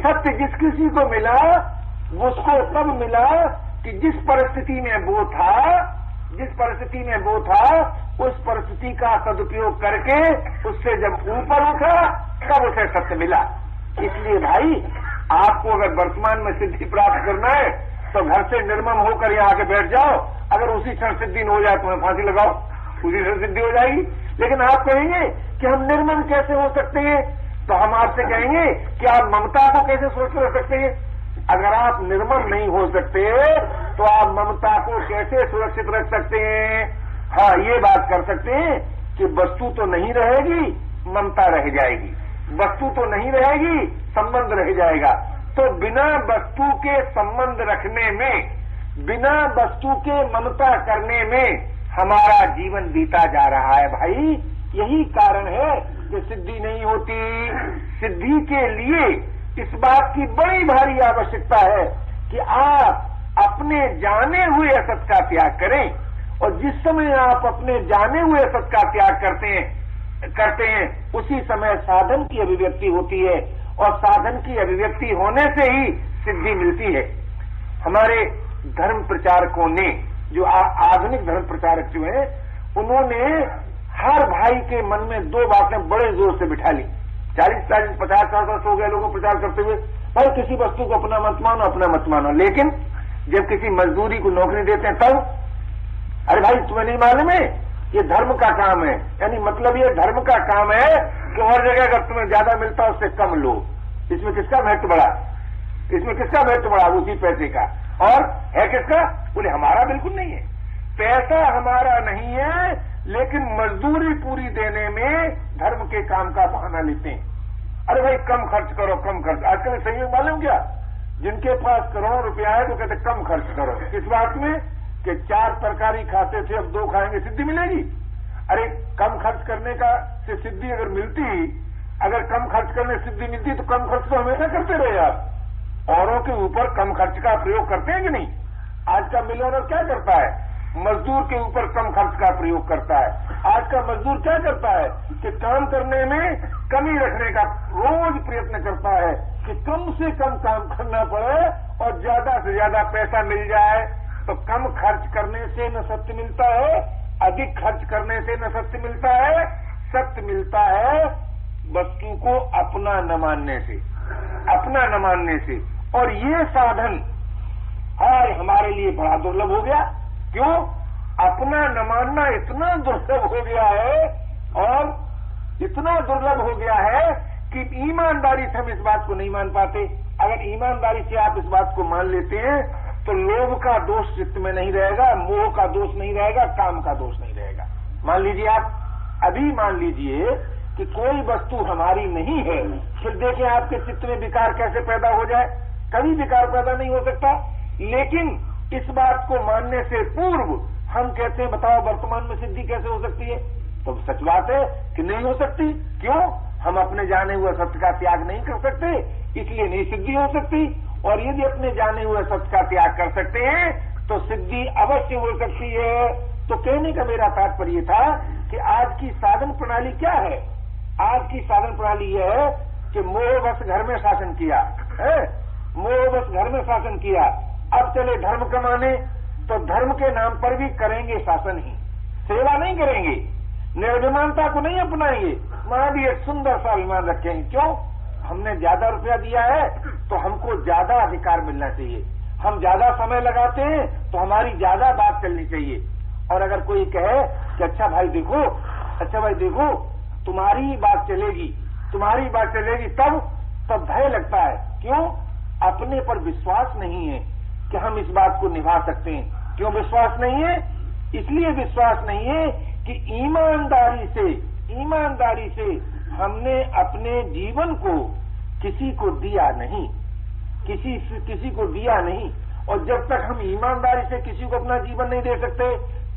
सत्य जिस किसी को मिला उसको तब मिला कि जिस परिस्थिति में वो था उस परिस्थिति का सदुपयोग करके उससे जब ऊपर उठा तब उसे सत्य मिला। इसलिए भाई आपको अगर वर्तमान में सिद्धि प्राप्त करना है तो घर से निर्मम होकर यहाँ आके बैठ जाओ। अगर उसी क्षण सिद्धि न हो जाए तो फांसी लगाओ, उसी क्षण सिद्धि हो जाएगी। लेकिन आप कहेंगे कि हम निर्मम कैसे हो सकते हैं, तो हम आपसे कहेंगे कि आप ममता को कैसे सोच रख सकते हैं। अगर आप निर्मम नहीं हो सकते तो आप ममता को कैसे सुरक्षित रख सकते हैं। हाँ, ये बात कर सकते हैं कि वस्तु तो नहीं रहेगी, ममता रह जाएगी। वस्तु तो नहीं रहेगी, संबंध रह जाएगा। तो बिना वस्तु के संबंध रखने में, बिना वस्तु के ममता करने में हमारा जीवन बीता जा रहा है भाई। यही कारण है कि सिद्धि नहीं होती। सिद्धि के लिए इस बात की बड़ी भारी आवश्यकता है कि आप अपने जाने हुए असत का त्याग करें। और जिस समय आप अपने जाने हुए असत का त्याग करते हैं उसी समय साधन की अभिव्यक्ति होती है, और साधन की अभिव्यक्ति होने से ही सिद्धि मिलती है। हमारे धर्म प्रचारकों ने, जो आधुनिक धर्म प्रचारक जो हैं, उन्होंने हर भाई के मन में दो बातें बड़े जोर से बिठा ली। 40-50 वर्ष हो गए लोगों को प्रचार करते हुए, भाई किसी वस्तु को अपना मत मानो, अपना मत मानो। लेकिन जब किसी मजदूरी को नौकरी देते हैं तब, अरे भाई तुम्हें नहीं मालूम है ये धर्म का काम है। यानी मतलब ये धर्म का काम है कि हर जगह अगर तुम्हें ज्यादा मिलता है उससे कम लो। इसमें किसका महत्व बढ़ा? इसमें किसका महत्व बढ़ा? उसी पैसे का। और है किसका? बोले हमारा बिल्कुल नहीं है, पैसा हमारा नहीं है, लेकिन मजदूरी पूरी देने में धर्म के काम का बहाना लेते हैं। अरे भाई कम खर्च करो, कम खर्च। आजकल संयोग मालूम क्या, जिनके पास करोड़ों रुपया है तो कहते कम खर्च करो। किस बात में? कि 4 तरकारी खाते थे अब 2 खाएंगे, सिद्धि मिलेगी। अरे कम खर्च करने का से सिद्धि अगर मिलती, अगर कम खर्च करने सिद्धि मिलती तो कम खर्च तो हमेशा करते रहे आप। औरों के ऊपर कम खर्च का प्रयोग करते हैं कि नहीं? आज का मिलियनर क्या करता है? मजदूर के ऊपर कम खर्च का प्रयोग करता है। आज का मजदूर क्या करता है कि काम करने में कमी रखने का रोज प्रयत्न करता है कि कम से कम काम करना पड़े और ज्यादा से ज्यादा पैसा मिल जाए। तो कम खर्च करने से न सत्य मिलता है, अधिक खर्च करने से न सत्य मिलता है। सत्य मिलता है वस्तु को अपना न मानने से, अपना न मानने से। और ये साधन हमारे लिए बड़ा दुर्लभ हो गया। क्यों? अपना न मानना इतना दुर्लभ हो गया है, और इतना दुर्लभ हो गया है कि ईमानदारी से हम इस बात को नहीं मान पाते। अगर ईमानदारी से आप इस बात को मान लेते हैं तो लोभ का दोष चित्त में नहीं रहेगा, मोह का दोष नहीं रहेगा, काम का दोष नहीं रहेगा। मान लीजिए आप अभी मान लीजिए कि कोई वस्तु हमारी नहीं है, फिर देखिए आपके चित्त में विकार कैसे पैदा हो जाए। कभी विकार पैदा नहीं हो सकता। लेकिन इस बात को मानने से पूर्व हम कहते हैं बताओ वर्तमान में सिद्धि कैसे हो सकती है? तो सच बात है कि नहीं हो सकती। क्यों? हम अपने जाने हुए सत्य का त्याग नहीं कर सकते, इसलिए नहीं सिद्धि हो सकती। और यदि अपने जाने हुए सत्य का त्याग कर सकते हैं तो सिद्धि अवश्य हो सकती है। तो कहने का मेरा तात्पर्य था कि आज की साधन प्रणाली क्या है? आज की साधन प्रणाली यह है कि मोहवश घर में शासन किया है, मोहवश घर में शासन किया। अब चले धर्म कमाने, तो धर्म के नाम पर भी करेंगे शासन ही, सेवा नहीं करेंगे, निर्विमानता को नहीं अपनाएंगे, वहां भी एक सुंदर सा अभिमान रखेंगे। क्यों? हमने ज्यादा रुपया दिया है तो हमको ज्यादा अधिकार मिलना चाहिए, हम ज्यादा समय लगाते हैं तो हमारी ज्यादा बात चलनी चाहिए। और अगर कोई कहे कि अच्छा भाई देखो तुम्हारी ही बात चलेगी, तुम्हारी बात चलेगी, तब भय लगता है। क्यों? अपने पर विश्वास नहीं है कि हम इस बात को निभा सकते हैं। क्यों विश्वास नहीं है? इसलिए विश्वास नहीं है कि ईमानदारी से हमने अपने जीवन को किसी को दिया नहीं, किसी को दिया नहीं। और जब तक हम ईमानदारी से किसी को अपना जीवन नहीं दे सकते,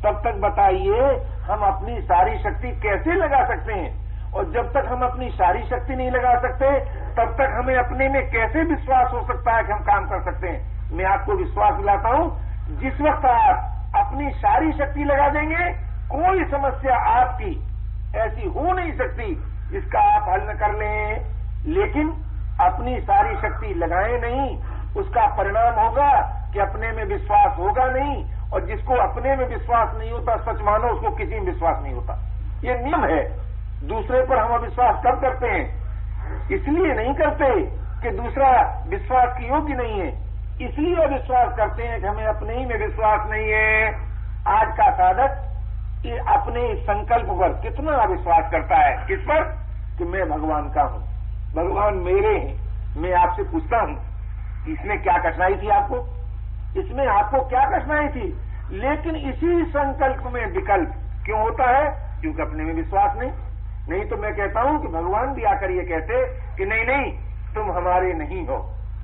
तब तक बताइए हम अपनी सारी शक्ति कैसे लगा सकते हैं? और जब तक हम अपनी सारी शक्ति नहीं लगा सकते, तब तक हमें अपने में कैसे विश्वास हो सकता है कि हम काम कर सकते हैं? मैं आपको विश्वास दिलाता हूं, जिस वक्त आप अपनी सारी शक्ति लगा देंगे, कोई समस्या आपकी ऐसी हो नहीं सकती जिसका आप हल न कर लें। लेकिन अपनी सारी शक्ति लगाए नहीं, उसका परिणाम होगा कि अपने में विश्वास होगा नहीं, और जिसको अपने में विश्वास नहीं होता, सच मानो उसको किसी में विश्वास नहीं होता। ये नियम है। दूसरे पर हम अविश्वास कब करते हैं? इसलिए नहीं करते कि दूसरा विश्वास की योग्य नहीं है, इसलिए अविश्वास करते हैं कि हमें अपने ही में विश्वास नहीं है। आज का साधक ये अपने संकल्प पर कितना अविश्वास करता है। किस पर? कि मैं भगवान का हूं, भगवान मेरे हैं। मैं आपसे पूछता हूं, इसमें क्या कठिनाई थी आपको? इसमें आपको क्या कठिनाई थी? लेकिन इसी संकल्प में विकल्प क्यों होता है? क्योंकि अपने में विश्वास नहीं तो मैं कहता हूं कि भगवान भी आकर ये कहते कि नहीं नहीं, तुम हमारे नहीं हो,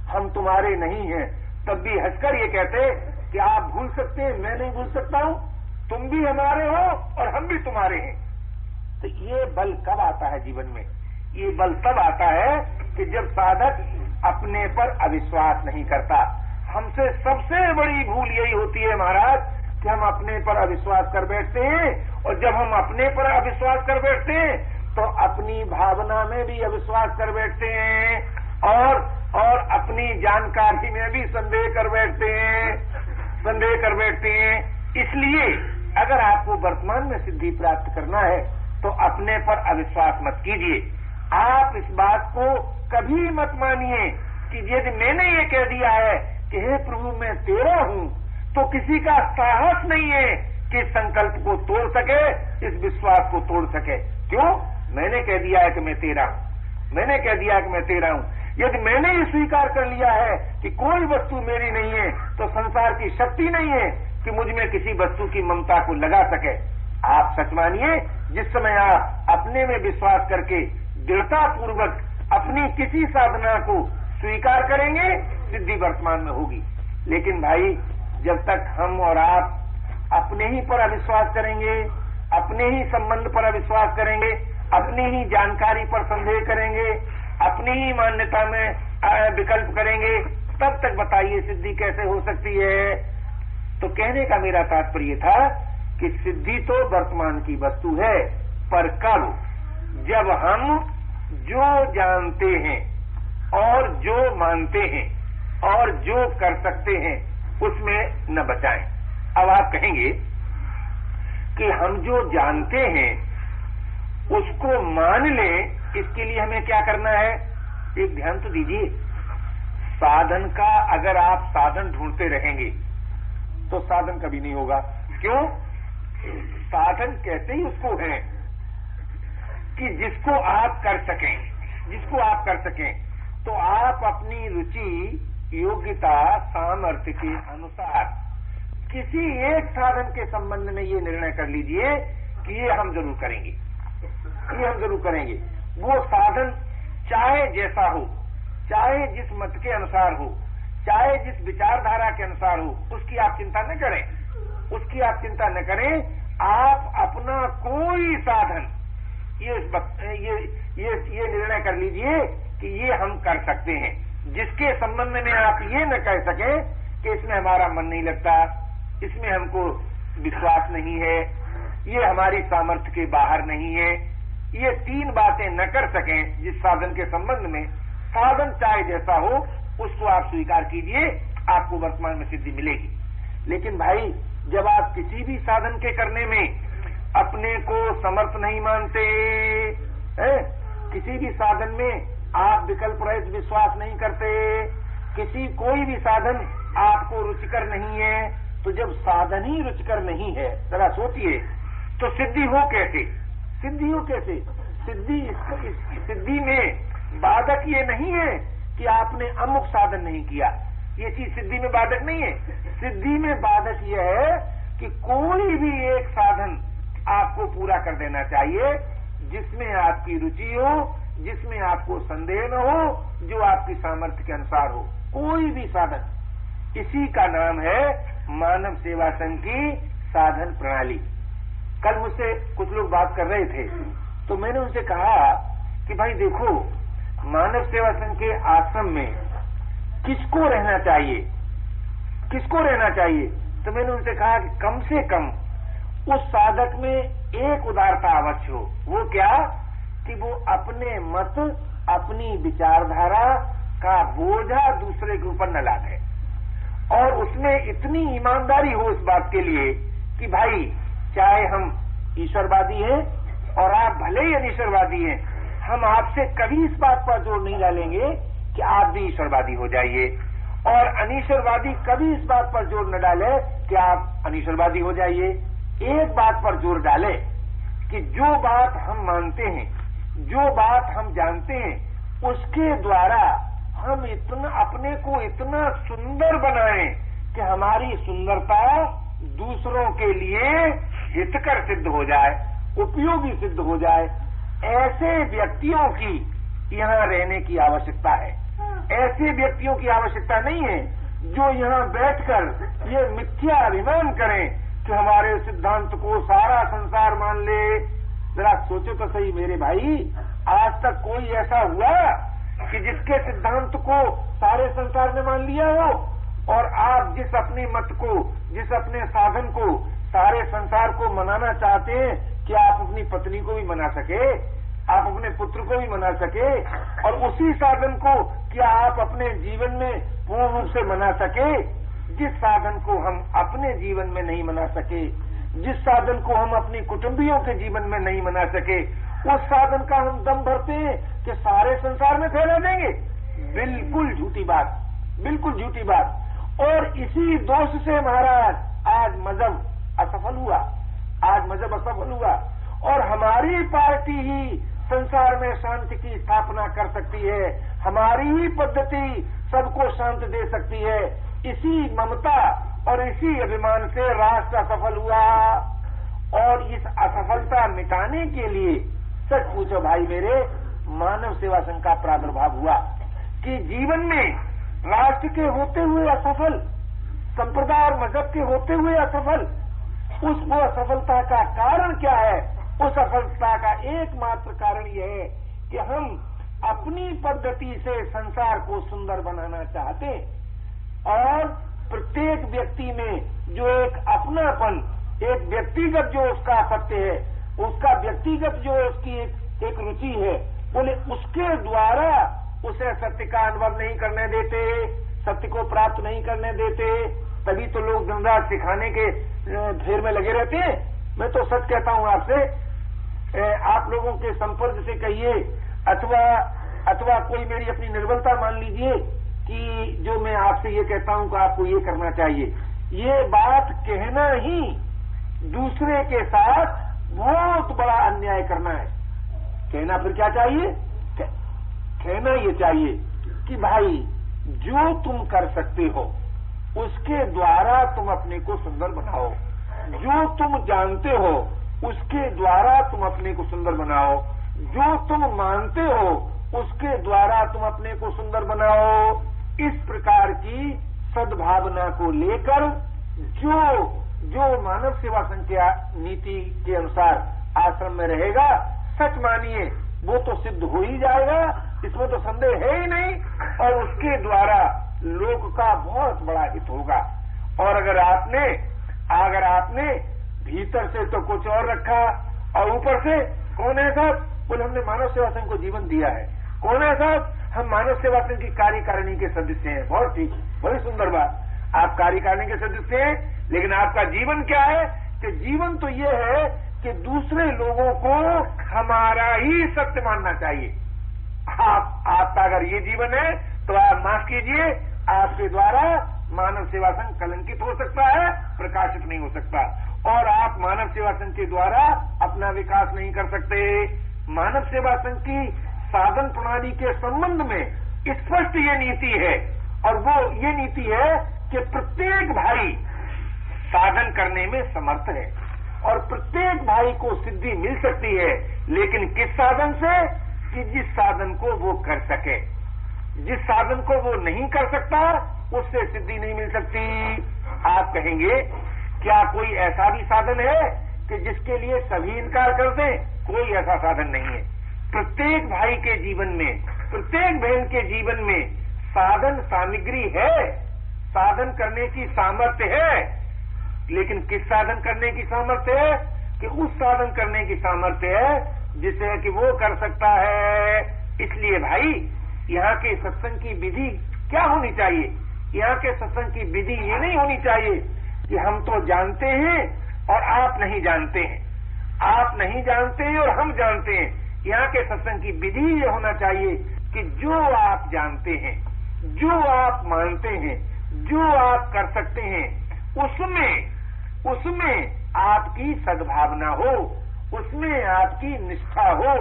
हम तुम्हारे नहीं हैं, तब भी हंसकर ये कहते कि आप भूल सकते हैं, मैं नहीं भूल सकता हूं, तुम भी हमारे हो और हम भी तुम्हारे हैं। तो ये बल कब आता है जीवन में? ये बल तब आता है कि जब साधक अपने पर अविश्वास नहीं करता। हमसे सबसे बड़ी भूल यही होती है महाराज कि हम अपने पर अविश्वास कर बैठते हैं, और जब हम अपने पर अविश्वास कर बैठते हैं तो अपनी भावना में भी अविश्वास कर बैठते हैं, और अपनी जानकारी में भी संदेह कर बैठते हैं। इसलिए अगर आपको वर्तमान में सिद्धि प्राप्त करना है तो अपने पर अविश्वास मत कीजिए। आप इस बात को कभी मत मानिए कि यदि मैंने ये कह दिया है कि हे प्रभु मैं तेरा हूं, तो किसी का साहस नहीं है कि इस संकल्प को तोड़ सके, इस विश्वास को तोड़ सके। क्यों? मैंने कह दिया है कि मैं तेरा हूं, मैंने कह दिया है कि मैं तेरा हूं। यदि मैंने ये स्वीकार कर लिया है कि कोई वस्तु मेरी नहीं है, तो संसार की शक्ति नहीं है कि मुझ में किसी वस्तु की ममता को लगा सके। आप सच मानिए, जिस समय आप अपने में विश्वास करके दृढ़ता पूर्वक अपनी किसी साधना को स्वीकार करेंगे, सिद्धि वर्तमान में होगी। लेकिन भाई, जब तक हम और आप अपने ही पर अविश्वास करेंगे, अपने ही संबंध पर अविश्वास करेंगे, अपनी ही जानकारी पर संदेह करेंगे, अपनी ही मान्यता में विकल्प करेंगे, तब तक बताइए सिद्धि कैसे हो सकती है? तो कहने का मेरा तात्पर्य था कि सिद्धि तो वर्तमान की वस्तु है, पर कब? जब हम जो जानते हैं और जो मानते हैं और जो कर सकते हैं उसमें न बचाएं। अब आप कहेंगे कि हम जो जानते हैं उसको मान लें, इसके लिए हमें क्या करना है? एक ध्यान तो दीजिए, साधन का अगर आप साधन ढूंढते रहेंगे तो साधन कभी नहीं होगा। क्यों? साधन कहते ही उसको है कि जिसको आप कर सकें, तो आप अपनी रुचि, योग्यता, सामर्थ्य के अनुसार किसी एक साधन के संबंध में ये निर्णय कर लीजिए कि ये हम जरूर करेंगे। वो साधन चाहे जैसा हो, चाहे जिस मत के अनुसार हो, चाहे जिस विचारधारा के अनुसार हो, उसकी आप चिंता न करें। आप अपना कोई साधन ये निर्णय कर लीजिए कि ये हम कर सकते हैं, जिसके संबंध में आप ये न कह सकें कि इसमें हमारा मन नहीं लगता, इसमें हमको विश्वास नहीं है, ये हमारी सामर्थ्य के बाहर नहीं है। ये तीन बातें न कर सकें जिस साधन के संबंध में, साधन चाहे जैसा हो उसको आप स्वीकार कीजिए, आपको वर्तमान में सिद्धि मिलेगी। लेकिन भाई, जब आप किसी भी साधन के करने में अपने को समर्थ नहीं मानते, किसी भी साधन में आप विकल्प रहित विश्वास नहीं करते, कोई भी साधन आपको रुचिकर नहीं है, तो जब साधन ही रुचिकर नहीं है, जरा सोचिए, तो सिद्धि हो कैसे? सिद्धि में बाधक ये नहीं है कि आपने अमुक साधन नहीं किया, ये चीज सिद्धि में बाधक नहीं है। सिद्धि में बाधक यह है कि कोई भी एक साधन आपको पूरा कर देना चाहिए जिसमें आपकी रुचि हो, जिसमें आपको संदेह न हो, जो आपकी सामर्थ्य के अनुसार हो, कोई भी साधन। इसी का नाम है मानव सेवा संघ की साधन प्रणाली। कल मुझसे कुछ लोग बात कर रहे थे, तो मैंने उनसे कहा कि भाई देखो, मानव सेवा संघ के आश्रम में किसको रहना चाहिए? तो मैंने उनसे कहा कि कम से कम उस साधक में एक उदारता अवश्य हो। वो क्या? कि वो अपने मत, अपनी विचारधारा, का बोझा दूसरे के ऊपर न लादे, और उसमें इतनी ईमानदारी हो इस बात के लिए कि भाई चाहे हम ईश्वरवादी हैं और आप भले ही अनीश्वरवादी हैं, हम आपसे कभी इस बात पर जोर नहीं डालेंगे कि आप भी ईश्वरवादी हो जाइए, और अनीश्वरवादी कभी इस बात पर जोर न डाले कि आप अनीश्वरवादी हो जाइए। एक बात पर जोर डाले कि जो बात हम मानते हैं, जो बात हम जानते हैं, उसके द्वारा हम इतना अपने को इतना सुंदर बनाएं कि हमारी सुंदरता दूसरों के लिए हितकर सिद्ध हो जाए, उपयोगी सिद्ध हो जाए। ऐसे व्यक्तियों की यहाँ रहने की आवश्यकता है। ऐसे व्यक्तियों की आवश्यकता नहीं है जो यहाँ बैठकर ये मिथ्या अभिमान करें कि हमारे सिद्धांत को सारा संसार मान ले। जरा सोचो तो सही मेरे भाई, आज तक कोई ऐसा हुआ कि जिसके सिद्धांत को सारे संसार ने मान लिया हो? और आप जिस अपने मत को, जिस अपने साधन को सारे संसार को मनाना चाहते हैं, कि आप अपनी पत्नी को भी मना सके, आप अपने पुत्र को भी मना सके, और उसी साधन को क्या आप अपने जीवन में पूर्ण रूप से मना सके? जिस साधन को हम अपने जीवन में नहीं मना सके, जिस साधन को हम अपनी कुटुंबियों के जीवन में नहीं मना सके, उस साधन का हम दम भरते हैं कि सारे संसार में फैला देंगे। बिल्कुल झूठी बात, बिल्कुल झूठी बात। और इसी दोष से महाराज आज मजहब असफल हुआ, आज मजहब असफल हुआ, और हमारी पार्टी ही संसार में शांति की स्थापना कर सकती है, हमारी ही पद्धति सबको शांत दे सकती है। इसी ममता और इसी अभिमान से राष्ट्र असफल हुआ, और इस असफलता मिटाने के लिए सच पूछो भाई मेरे, मानव सेवा संघ का प्रादुर्भाव हुआ कि जीवन में राष्ट्र के होते हुए असफल, संप्रदाय और मजहब के होते हुए असफल, उस वो असफलता का कारण क्या है? उस असफलता का एकमात्र कारण यह है कि हम अपनी पद्धति से संसार को सुंदर बनाना चाहते हैं, और प्रत्येक व्यक्ति में जो एक अपनापन, एक व्यक्तिगत जो उसका सत्य है, उसका व्यक्तिगत जो उसकी एक रुचि है, बोले उसके द्वारा उसे सत्य का अनुभव नहीं करने देते, सत्य को प्राप्त नहीं करने देते। तभी तो लोग दिन रात सिखाने के ढेर में लगे रहते हैं। मैं तो सच कहता हूं आपसे, आप लोगों के संपर्क से कहिए, अथवा कोई मेरी अपनी निर्बलता मान लीजिए कि जो मैं आपसे ये कहता हूं कि आपको ये करना चाहिए, ये बात कहना ही दूसरे के साथ बहुत बड़ा अन्याय करना है। कहना फिर क्या चाहिए? कहना ये चाहिए कि भाई जो तुम कर सकते हो उसके द्वारा तुम अपने को सुंदर बनाओ, जो तुम जानते हो उसके द्वारा तुम अपने को सुंदर बनाओ, जो तुम मानते हो उसके द्वारा तुम अपने को सुंदर बनाओ। इस प्रकार की सद्भावना को लेकर जो मानव सेवा संघ नीति के अनुसार आश्रम में रहेगा, सच मानिए वो तो सिद्ध हो ही जाएगा, इसमें तो संदेह है ही नहीं, और उसके द्वारा लोक का बहुत बड़ा हित होगा। और अगर आपने भीतर से तो कुछ और रखा और ऊपर से कौन है साहब? बोले हमने मानव सेवा संघ को जीवन दिया है। कौन है साहब? हम मानव सेवा संघ की कार्यकारिणी के सदस्य हैं। बहुत ठीक, बड़ी सुंदर बात, आप कार्यकारिणी के सदस्य हैं, लेकिन आपका जीवन क्या है? कि जीवन तो ये है कि दूसरे लोगों को हमारा ही सत्य मानना चाहिए। आपका अगर ये जीवन है तो आप माफ कीजिए, आपके द्वारा मानव सेवा संघ कलंकित हो सकता है, प्रकाशित नहीं हो सकता, और आप मानव सेवा संघ के द्वारा अपना विकास नहीं कर सकते। मानव सेवा संघ की साधन प्रणाली के संबंध में स्पष्ट ये नीति है, और वो ये नीति है कि प्रत्येक भाई साधन करने में समर्थ है, और प्रत्येक भाई को सिद्धि मिल सकती है, लेकिन किस साधन से? कि जिस साधन को वो कर सके। जिस साधन को वो नहीं कर सकता उससे सिद्धि नहीं मिल सकती। आप कहेंगे क्या कोई ऐसा भी साधन है कि जिसके लिए सभी इनकार कर दें? कोई ऐसा साधन नहीं है। प्रत्येक भाई के जीवन में, प्रत्येक बहन के जीवन में साधन सामग्री है, साधन करने की सामर्थ्य है, लेकिन किस साधन करने की सामर्थ्य है? कि उस साधन करने की सामर्थ्य है जिसे कि वो कर सकता है। इसलिए भाई यहाँ के सत्संग की विधि क्या होनी चाहिए? यहाँ के सत्संग की विधि ये नहीं होनी चाहिए कि हम तो जानते हैं और आप नहीं जानते हैं, आप नहीं जानते हैं और हम जानते हैं। यहाँ के सत्संग की विधि ये होना चाहिए कि जो आप जानते हैं, जो आप मानते हैं, जो आप कर सकते हैं, उसमें आपकी सद्भावना हो, उसमें आपकी निष्ठा हो।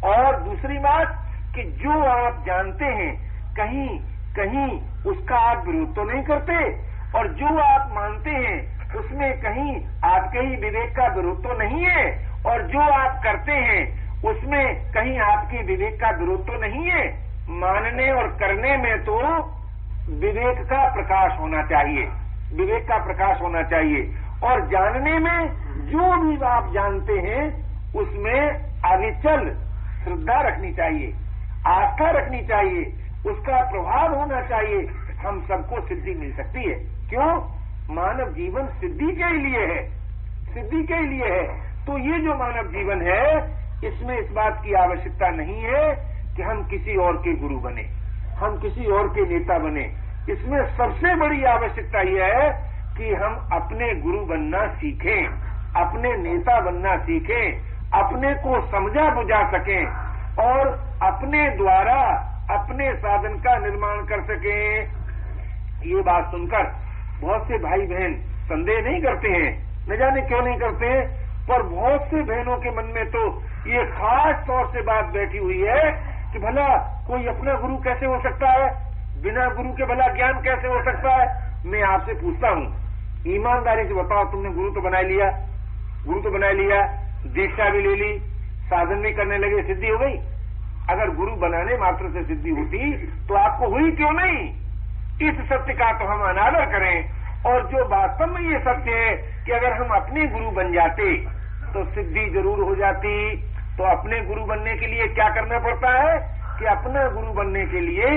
और दूसरी बात कि जो आप जानते हैं कहीं कहीं उसका आप विरोध तो नहीं करते, और जो आप मानते हैं उसमें कहीं आपके ही विवेक का विरोध तो नहीं है, और जो आप करते हैं उसमें कहीं आपके विवेक का विरोध तो नहीं है। मानने और करने में तो विवेक का प्रकाश होना चाहिए, विवेक का प्रकाश होना चाहिए। और जानने में जो भी आप जानते हैं उसमें अविचल श्रद्धा रखनी चाहिए, आस्था रखनी चाहिए, उसका प्रभाव होना चाहिए। हम सबको सिद्धि मिल सकती है। क्यों? मानव जीवन सिद्धि के लिए है, सिद्धि के लिए है। तो ये जो मानव जीवन है इसमें इस बात की आवश्यकता नहीं है कि हम किसी और के गुरु बने, हम किसी और के नेता बने। इसमें सबसे बड़ी आवश्यकता यह है कि हम अपने गुरु बनना सीखें, अपने नेता बनना सीखें, अपने को समझा बुझा सकें और अपने द्वारा अपने साधन का निर्माण कर सकें। ये बात सुनकर बहुत से भाई बहन संदेह नहीं करते हैं, न जाने क्यों नहीं करते हैं, पर बहुत से बहनों के मन में तो ये खास तौर से बात बैठी हुई है कि भला कोई अपना गुरु कैसे हो सकता है, बिना गुरु के भला ज्ञान कैसे हो सकता है। मैं आपसे पूछता हूँ, ईमानदारी से बताओ, तुमने गुरु तो बना लिया, गुरु तो बना लिया, दीक्षा भी ले ली, साधन भी करने लगे, सिद्धि हो गई। अगर गुरु बनाने मात्र से सिद्धि होती तो आपको हुई क्यों नहीं? इस सत्य का तो हम अनादर करें। और जो वास्तव में ये सत्य है कि अगर हम अपने गुरु बन जाते तो सिद्धि जरूर हो जाती। तो अपने गुरु बनने के लिए क्या करना पड़ता है कि अपना गुरु बनने के लिए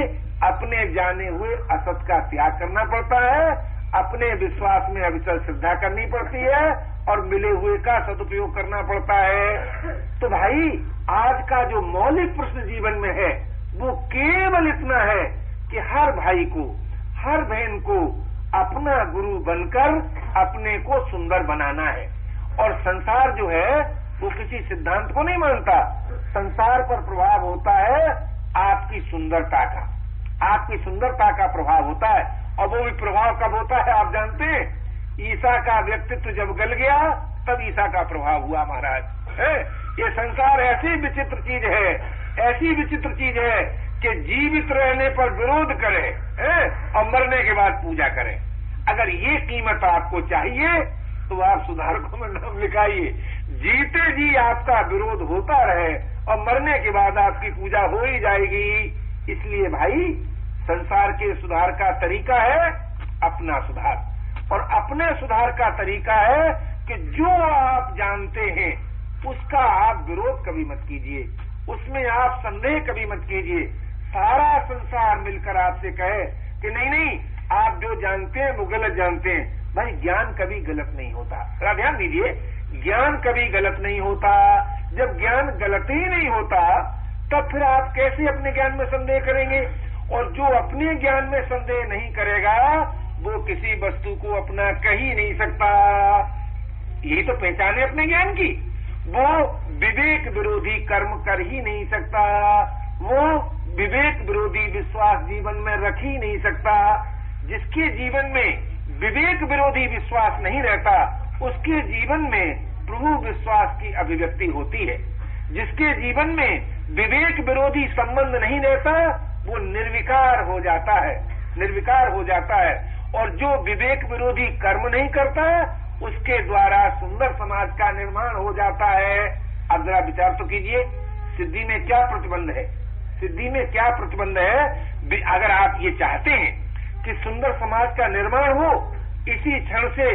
अपने जाने हुए असत का त्याग करना पड़ता है, अपने विश्वास में अविचल श्रद्धा करनी पड़ती है और मिले हुए का सदुपयोग करना पड़ता है। तो भाई आज का जो मौलिक प्रश्न जीवन में है वो केवल इतना है कि हर भाई को, हर बहन को अपना गुरु बनकर अपने को सुंदर बनाना है। और संसार जो है वो किसी सिद्धांत को नहीं मानता, संसार पर प्रभाव होता है आपकी सुंदरता का, आपकी सुंदरता का प्रभाव होता है। और वो भी प्रभाव कब होता है आप जानते हैं? ईसा का व्यक्तित्व जब गल गया तब ईसा का प्रभाव हुआ महाराज। ये संसार ऐसी विचित्र चीज है, ऐसी विचित्र चीज है कि जीवित रहने पर विरोध करे और मरने के बाद पूजा करे। अगर ये कीमत आपको चाहिए तो आप सुधारकों में नाम लिखाइए। जीते जी आपका विरोध होता रहे और मरने के बाद आपकी पूजा हो ही जाएगी। इसलिए भाई संसार के सुधार का तरीका है अपना सुधार, और अपने सुधार का तरीका है कि जो आप जानते हैं उसका आप विरोध कभी मत कीजिए, उसमें आप संदेह कभी मत कीजिए। सारा संसार मिलकर आपसे कहे कि नहीं नहीं आप जो जानते हैं वो गलत जानते हैं। भाई ज्ञान कभी गलत नहीं होता, जरा ध्यान दीजिए, ज्ञान कभी गलत नहीं होता। जब ज्ञान गलत ही नहीं होता तब फिर आप कैसे अपने ज्ञान में संदेह करेंगे? और जो अपने ज्ञान में संदेह नहीं करेगा वो किसी वस्तु को अपना कह ही नहीं सकता। यही तो पहचान है अपने ज्ञान की। वो विवेक विरोधी कर्म कर ही नहीं सकता, वो विवेक विरोधी विश्वास जीवन में रख ही नहीं सकता। जिसके जीवन में विवेक विरोधी विश्वास नहीं रहता उसके जीवन में प्रभु विश्वास की अभिव्यक्ति होती है। जिसके जीवन में विवेक विरोधी संबंध नहीं रहता वो निर्विकार हो जाता है, निर्विकार हो जाता है। और जो विवेक विरोधी कर्म नहीं करता उसके द्वारा सुंदर समाज का निर्माण हो जाता है। अब जरा विचार तो कीजिए, सिद्धि में क्या प्रतिबंध है? सिद्धि में क्या प्रतिबंध है? अगर आप ये चाहते हैं कि सुंदर समाज का निर्माण हो, इसी क्षण से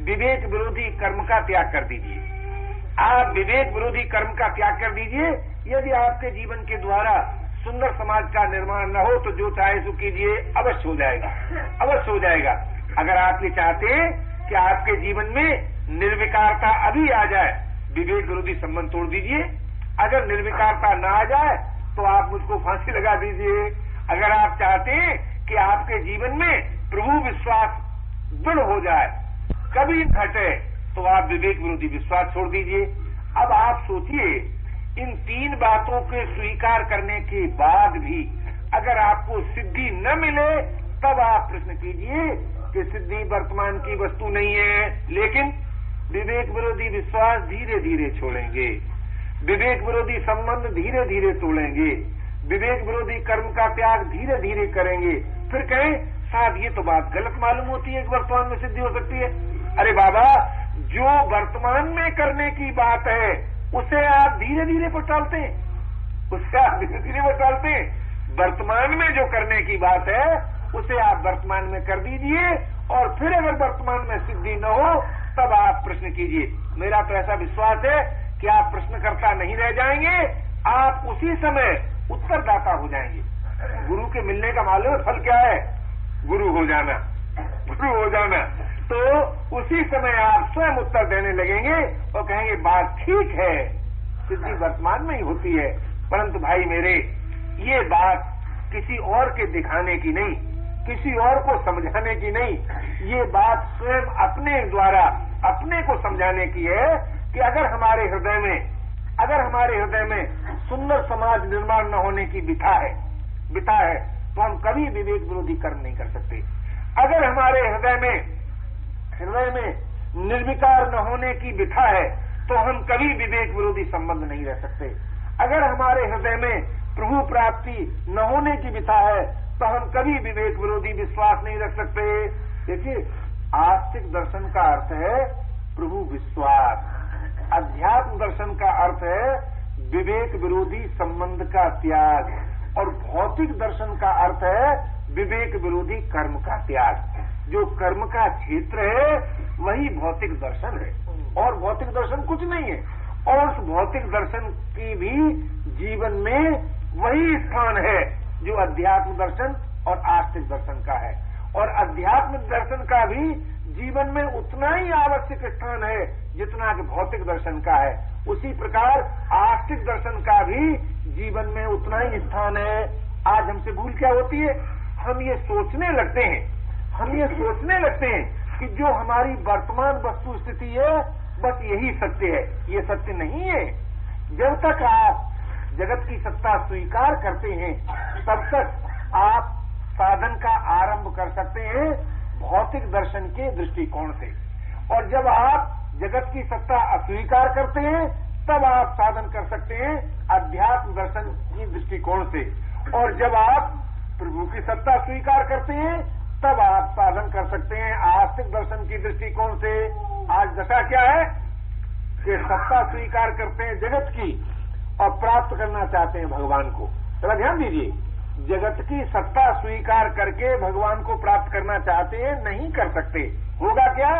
विवेक विरोधी कर्म का त्याग कर दीजिए। आप विवेक विरोधी कर्म का त्याग कर दीजिए। यदि आपके जीवन के द्वारा सुंदर समाज का निर्माण न हो तो जो चाहे सो कीजिए, अवश्य हो जाएगा, अवश्य हो जाएगा। अगर आप ये चाहते हैं कि आपके जीवन में निर्विकारता अभी आ जाए, विवेक विरोधी संबंध तोड़ दीजिए। अगर निर्विकारता ना आ जाए तो आप मुझको फांसी लगा दीजिए। अगर आप चाहते हैं कि आपके जीवन में प्रभु विश्वास दृढ़ हो जाए, कभी न हटे, तो आप विवेक विरोधी विश्वास छोड़ दीजिए। अब आप सोचिए, इन 3 बातों के स्वीकार करने के बाद भी अगर आपको सिद्धि न मिले, तब आप प्रश्न कीजिए कि सिद्धि वर्तमान की वस्तु नहीं है। लेकिन विवेक विरोधी विश्वास धीरे धीरे छोड़ेंगे, विवेक विरोधी संबंध धीरे धीरे तोड़ेंगे, विवेक विरोधी कर्म का त्याग धीरे धीरे करेंगे, फिर कहें साहब ये तो बात गलत मालूम होती है कि वर्तमान में सिद्धि हो सकती है। अरे बाबा, जो वर्तमान में करने की बात है उसे आप धीरे धीरे पर टालते हैं, उससे आप धीरे धीरे पर टालते हैं। वर्तमान में जो करने की बात है उसे आप वर्तमान में कर दीजिए, और फिर अगर वर्तमान में सिद्धि न हो तब आप प्रश्न कीजिए। मेरा तो ऐसा विश्वास है कि आप प्रश्नकर्ता नहीं रह जाएंगे, आप उसी समय उत्तरदाता हो जाएंगे। गुरु के मिलने का मालूम फल क्या है? गुरु हो जाना, गुरु हो जाना। तो उसी समय आप स्वयं उत्तर देने लगेंगे और कहेंगे बात ठीक है, सिद्धि वर्तमान में ही होती है, परंतु भाई मेरे, ये बात किसी और के दिखाने की नहीं, किसी और को समझाने की नहीं, ये बात स्वयं अपने द्वारा अपने को समझाने की है कि अगर हमारे हृदय में सुंदर समाज निर्माण न होने की बिथा है तो हम कभी विवेक विरोधी कर्म नहीं कर सकते। अगर हमारे हृदय में निर्विकार न होने की बिथा है तो हम कभी विवेक विरोधी संबंध नहीं रह सकते। अगर हमारे हृदय में प्रभु प्राप्ति न होने की बिथा है तो हम कभी विवेक विरोधी विश्वास नहीं रख सकते। देखिए, आस्तिक दर्शन का अर्थ है प्रभु विश्वास, अध्यात्म दर्शन का अर्थ है विवेक विरोधी संबंध का त्याग, और भौतिक दर्शन का अर्थ है विवेक विरोधी कर्म का त्याग। जो कर्म का क्षेत्र है वही भौतिक दर्शन है, और भौतिक दर्शन कुछ नहीं है। और उस भौतिक दर्शन की भी जीवन में वही स्थान है जो अध्यात्म दर्शन और आस्तिक दर्शन का है, और अध्यात्म दर्शन का भी जीवन में उतना ही आवश्यक स्थान है जितना कि भौतिक दर्शन का है। उसी प्रकार आस्तिक दर्शन का भी जीवन में उतना ही स्थान है। आज हमसे भूल क्या होती है? हम ये सोचने लगते हैं कि जो हमारी वर्तमान वस्तु स्थिति है बस यही सत्य है। ये सत्य नहीं है। जब तक आप जगत की सत्ता स्वीकार करते हैं तब तक आप साधन का आरंभ कर सकते हैं भौतिक दर्शन के दृष्टिकोण से, और जब आप जगत की सत्ता अस्वीकार करते हैं तब आप साधन कर सकते हैं अध्यात्म दर्शन की दृष्टिकोण से, और जब आप प्रभु की सत्ता स्वीकार करते हैं तब आप साधन कर सकते हैं आस्तिक दर्शन की दृष्टिकोण से। आज दशा क्या है कि सत्ता स्वीकार करते हैं जगत की और प्राप्त करना चाहते हैं भगवान को। जरा ध्यान दीजिए, जगत की सत्ता स्वीकार करके भगवान को प्राप्त करना चाहते हैं, नहीं कर सकते। होगा क्या?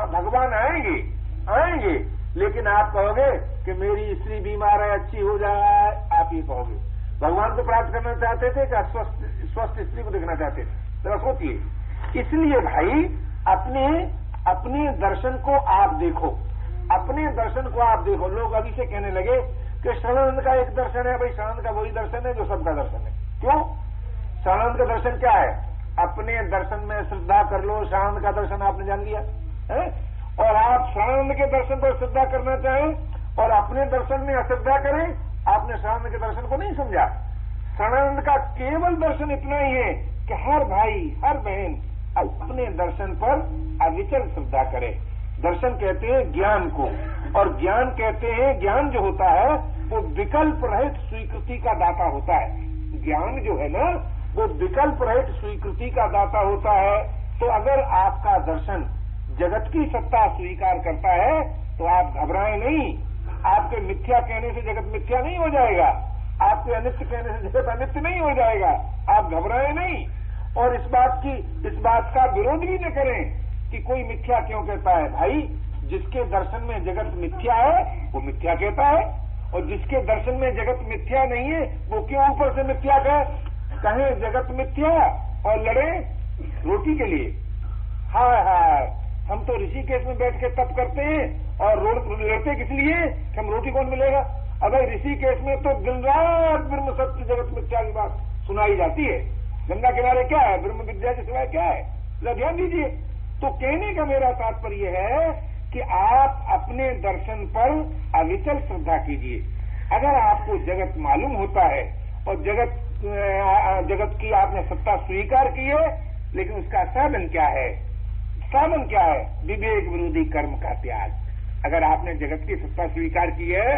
भगवान आएंगे, लेकिन आप कहोगे कि मेरी स्त्री बीमार है, अच्छी हो जाए, आप ये कहोगे। भगवान को प्राप्त करना चाहते थे क्या स्वस्थ स्त्री को देखना चाहते थे? जरा सोचिए। इसलिए भाई अपने दर्शन को आप देखो, अपने दर्शन को आप देखो। लोग अभी से कहने लगे कि शरणानंद का एक दर्शन है। भाई, शरणानंद का वही दर्शन है जो सबका दर्शन है। क्यों? शरणानंद का दर्शन क्या है? अपने दर्शन में श्रद्धा कर लो, शरणानंद का दर्शन आपने जान लिया है। और आप शरणानंद के दर्शन पर श्रद्धा करना चाहें और अपने दर्शन में अश्रद्धा करें, आपने शरणानंद के दर्शन को नहीं समझा। शरणानंद का केवल दर्शन इतना ही है कि हर भाई हर बहन अपने दर्शन पर अविचल श्रद्धा करे। दर्शन कहते हैं ज्ञान को, और ज्ञान कहते हैं, ज्ञान जो होता है वो विकल्प रहित स्वीकृति का दाता होता है। ज्ञान जो है ना वो विकल्प रहित स्वीकृति का दाता होता है। तो अगर आपका दर्शन जगत की सत्ता स्वीकार करता है तो आप घबराएं नहीं। आपके मिथ्या कहने से जगत मिथ्या नहीं हो जाएगा, आपके अनित्य कहने से जगत अनित्य नहीं हो जाएगा। आप घबराएं नहीं, और इस बात का विरोध भी न करें कि कोई मिथ्या क्यों कहता है। भाई, जिसके दर्शन में जगत मिथ्या है वो मिथ्या कहता है, और जिसके दर्शन में जगत मिथ्या नहीं है वो क्यों ऊपर से मिथ्या कहे जगत मिथ्या और लड़े रोटी के लिए। हाय, हम तो ऋषिकेश में बैठ के तप करते हैं और लड़ते किस लिए कि हम रोटी कौन मिलेगा। अगर ऋषिकेश में तो दिन रात ब्रह्म सत्य जगत मिथ्या की बात सुनाई जाती है। गंगा किनारे क्या है? ब्रह्म विद्या के सिवाय क्या है? जरा ध्यान दीजिए। तो कहने का मेरा तात्पर्य है कि आप अपने दर्शन पर अविचल श्रद्धा कीजिए। अगर आपको जगत मालूम होता है और जगत की आपने सत्ता स्वीकार की है, लेकिन उसका साधन क्या है? साधन क्या है? विवेक विरोधी कर्म का त्याग। अगर आपने जगत की सत्ता स्वीकार की है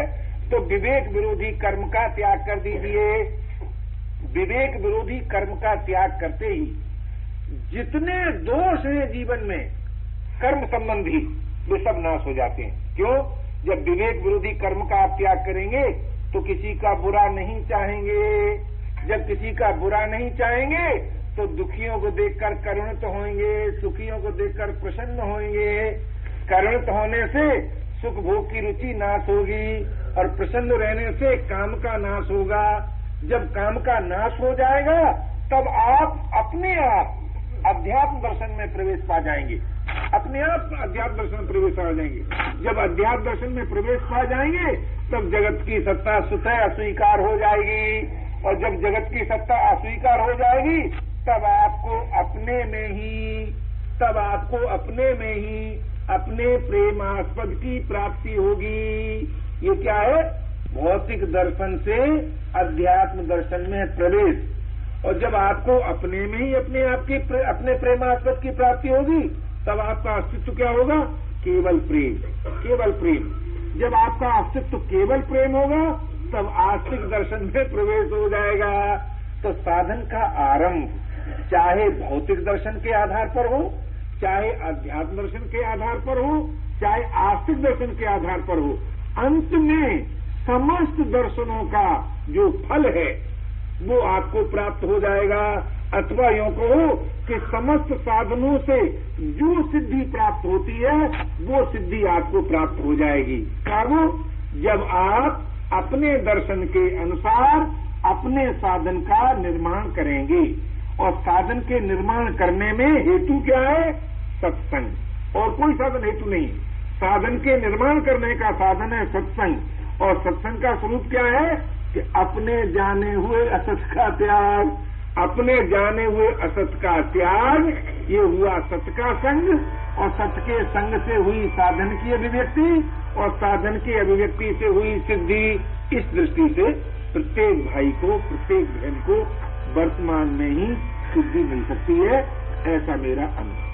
तो विवेक विरोधी कर्म का त्याग कर दीजिए। विवेक विरोधी कर्म का त्याग करते ही जितने दोष हैं जीवन में कर्म संबंधी, वे सब नाश हो जाते हैं। क्यों? जब विवेक विरोधी कर्म का आप त्याग करेंगे तो किसी का बुरा नहीं चाहेंगे। जब किसी का बुरा नहीं चाहेंगे तो दुखियों को देखकर करुणित होंगे, सुखियों को देखकर प्रसन्न होंगे। करुणित होने से सुख भोग की रुचि नाश होगी और प्रसन्न रहने से काम का नाश होगा। जब काम का नाश हो जाएगा तब आप अपने आप अध्यात्म दर्शन में प्रवेश पा जाएंगे। अपने आप अध्यात्म दर्शन में प्रवेश पा जाएंगे। जब अध्यात्म दर्शन में प्रवेश पा जाएंगे तब जगत की सत्ता स्वतः अस्वीकार हो जाएगी, और जब जगत की सत्ता अस्वीकार हो जाएगी तब आपको अपने में ही अपने प्रेमास्पद की प्राप्ति होगी। ये क्या है? भौतिक दर्शन से अध्यात्म दर्शन में प्रवेश। और जब आपको अपने में ही अपने प्रेमास्पद की प्राप्ति होगी तब आपका अस्तित्व क्या होगा? केवल प्रेम, केवल प्रेम। जब आपका अस्तित्व केवल प्रेम होगा तब आस्तिक दर्शन में प्रवेश हो जाएगा। तो साधन का आरंभ चाहे भौतिक दर्शन के आधार पर हो, चाहे अध्यात्म दर्शन के आधार पर हो, चाहे आस्तिक दर्शन के आधार पर हो, अंत में समस्त दर्शनों का जो फल है वो आपको प्राप्त हो जाएगा। अथवा यूं कहो कि समस्त साधनों से जो सिद्धि प्राप्त होती है वो सिद्धि आपको प्राप्त हो जाएगी। कब? जब आप अपने दर्शन के अनुसार अपने साधन का निर्माण करेंगे। और साधन के निर्माण करने में हेतु क्या है? सत्संग, और कोई साधन हेतु नहीं। साधन के निर्माण करने का साधन है सत्संग। और सत्संग का स्वरूप क्या है? कि अपने जाने हुए असत का त्याग। अपने जाने हुए असत का त्याग, ये हुआ सत का संग, और सत के संग से हुई साधन की अभिव्यक्ति, और साधन की अभिव्यक्ति से हुई सिद्धि। इस दृष्टि से प्रत्येक भाई को, प्रत्येक बहन को वर्तमान में ही सिद्धि मिल सकती है, ऐसा मेरा अनुभव।